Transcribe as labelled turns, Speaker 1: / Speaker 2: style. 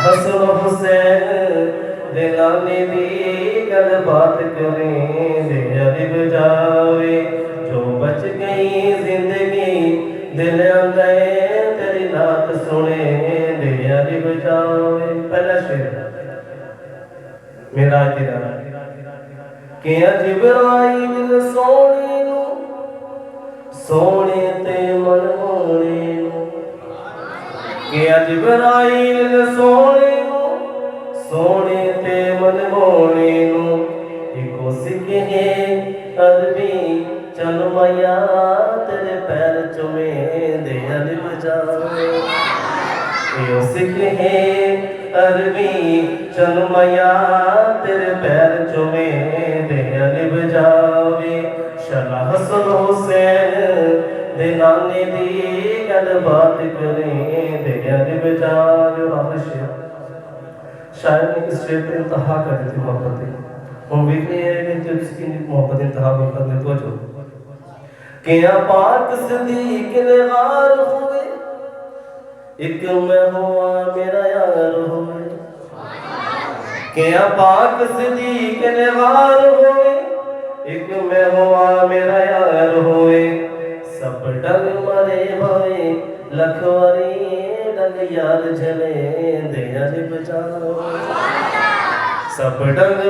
Speaker 1: हसन हुसैन दे नाने दी गल बात करें दे अदब जावे जो बच गई जिंदगी दिल आंदे तेरी नात सुने दे अदब जावे। पहला शेर मेरा तेरा कि जिब्राइल सोने नू सोने ते मन मोने नू कि जिब्राइल सोने नू सोने ते मन मोने नू इको सिख है अरबी चल मैया तेरे पैर चुमे दे अदब जावे। यो सिख है अरबी चल मैया तेरे पैर चुमे दे अदब जावे। शाला हसन हुसैन दे नाने दी गल बात करें दे अदब जावे। और शेर शायर ने इस शेर पे इंतहा कर दी थी मोहब्बत। हम देखते हैं कि इसकी मोहब्बत इंतहा करने तो जो क्या पाक सदीक ने गार हुए एक मैं हुआ मेरा यार हुए। क्या पाक सदीक ने गार हुए एक मैं हुआ मेरा यार हुए। सब डग मरे भाई लखवारी डग यार झले दे अदब जावे। सब डग